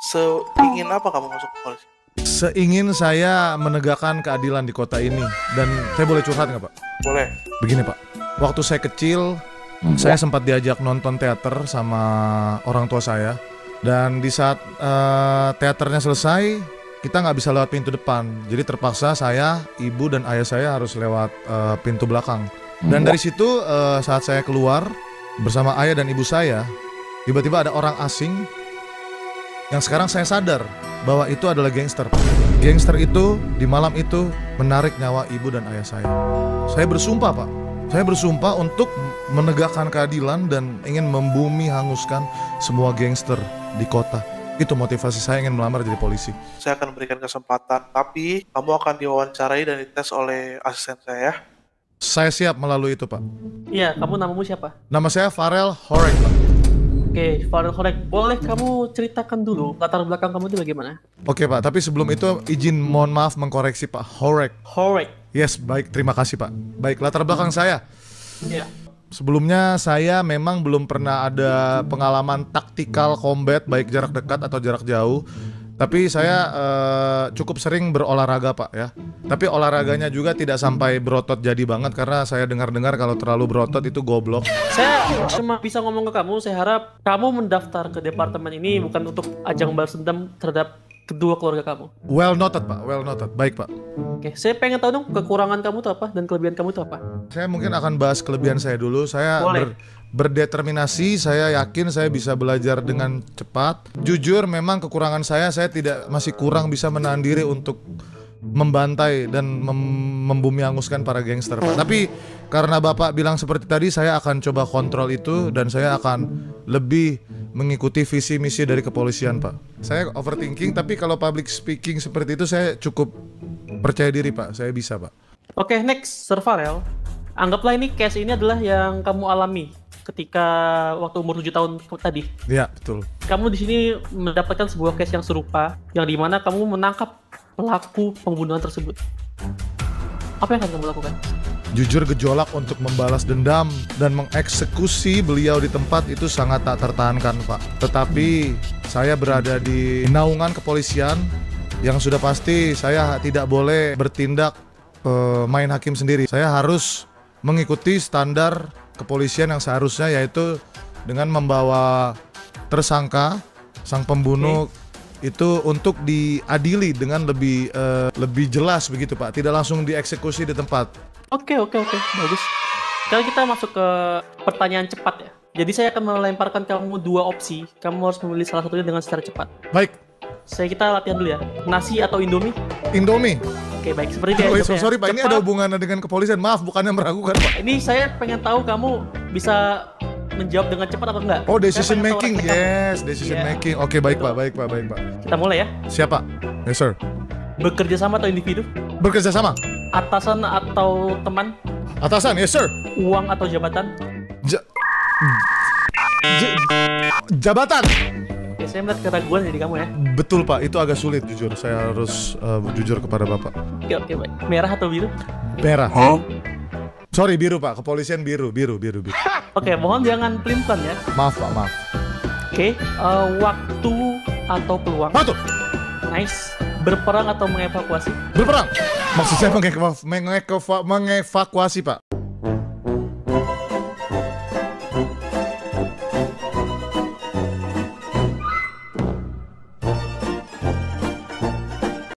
Seingin apa kamu masuk ke polisi? Seingin saya menegakkan keadilan di kota ini. Dan saya boleh curhat nggak, Pak? Boleh. Begini, Pak. Waktu saya kecil, saya sempat diajak nonton teater sama orang tua saya. Dan di saat teaternya selesai, kita nggak bisa lewat pintu depan. Jadi terpaksa saya, ibu dan ayah saya harus lewat pintu belakang. Dan dari situ saat saya keluar bersama ayah dan ibu saya, tiba-tiba ada orang asing yang sekarang saya sadar bahwa itu adalah gangster. Gangster itu di malam itu menarik nyawa ibu dan ayah saya. Saya bersumpah, Pak. Saya bersumpah untuk menegakkan keadilan dan ingin membumi hanguskan semua gangster di kota. Itu motivasi saya ingin melamar jadi polisi. Saya akan berikan kesempatan, tapi kamu akan diwawancarai dan dites oleh asisten saya. Saya siap melalui itu, Pak. Iya, kamu namamu siapa? Nama saya Farel Horek, Pak. Oke, Farel Horek, boleh kamu ceritakan dulu latar belakang kamu itu bagaimana? Oke, Pak, tapi sebelum itu izin mohon maaf mengkoreksi, Pak. Horek. Horek. Yes, baik, terima kasih, Pak. Baik, latar belakang saya. Iya. Sebelumnya saya memang belum pernah ada pengalaman taktikal combat baik jarak dekat atau jarak jauh. Tapi saya cukup sering berolahraga, Pak, ya. Tapi olahraganya juga tidak sampai berotot jadi banget karena saya dengar-dengar kalau terlalu berotot itu goblok. Saya cuma bisa ngomong ke kamu, saya harap kamu mendaftar ke departemen ini bukan untuk ajang balas dendam terhadap kedua keluarga kamu. Well noted, Pak. Well noted. Baik, Pak. Oke, saya pengen tahu dong kekurangan kamu itu apa dan kelebihan kamu itu apa. Saya mungkin akan bahas kelebihan saya dulu. Saya Boleh. berdeterminasi, saya yakin saya bisa belajar dengan cepat. Jujur memang kekurangan saya tidak masih kurang bisa menahan diri untuk membantai dan membumi hanguskan para gangster, Pak. Tapi karena Bapak bilang seperti tadi, saya akan coba kontrol itu dan saya akan lebih mengikuti visi misi dari kepolisian, Pak. Saya overthinking, tapi kalau public speaking seperti itu saya cukup percaya diri, Pak. Saya bisa, Pak. Oke, next, Sir Farel. Anggaplah ini case ini adalah yang kamu alami ketika waktu umur 7 tahun tadi. Iya, betul. Kamu di sini mendapatkan sebuah case yang serupa, yang dimana kamu menangkap pelaku pembunuhan tersebut. Apa yang akan kamu lakukan? Jujur, gejolak untuk membalas dendam dan mengeksekusi beliau di tempat itu sangat tak tertahankan, Pak. Tetapi saya berada di naungan kepolisian yang sudah pasti saya tidak boleh bertindak main hakim sendiri. Saya harus mengikuti standar kepolisian yang seharusnya, yaitu dengan membawa tersangka, sang pembunuh itu untuk diadili dengan lebih jelas begitu, Pak. Tidak langsung dieksekusi di tempat. Oke, bagus. Sekarang kita masuk ke pertanyaan cepat ya. Jadi saya akan melemparkan kamu dua opsi. Kamu harus memilih salah satunya dengan secara cepat. Baik. Kita latihan dulu ya. Nasi atau Indomie? Indomie. Oke, baik. Seperti Oh, itu. sorry, Pak. Ini ada hubungannya dengan kepolisian. Maaf, bukannya meragukan, Pak. Ini saya pengen tahu kamu bisa menjawab dengan cepat atau enggak. Oh, decision Saya pengen tahu making. refleks kamu. Yes, decision Iya. making. Oke, baik, Pak. Baik, Pak. Kita mulai ya. Siapa? Yes, sir. Bekerja sama atau individu? Bekerja sama. Atasan atau teman? Atasan, yes, sir. Uang atau jabatan? Jabatan. Oke, saya melihat keraguan dari kamu ya. Betul, Pak. Itu agak sulit, jujur. Saya harus jujur kepada Bapak. Oke, baik. Merah atau biru? Merah. Sorry, biru, Pak. Kepolisian biru. Oke, mohon jangan pelin-pelan ya. Maaf, Pak. Maaf. Oke, waktu atau peluang? Waktu. Nice. Berperang atau mengevakuasi? Berperang. Maksud saya mengevakuasi, Pak.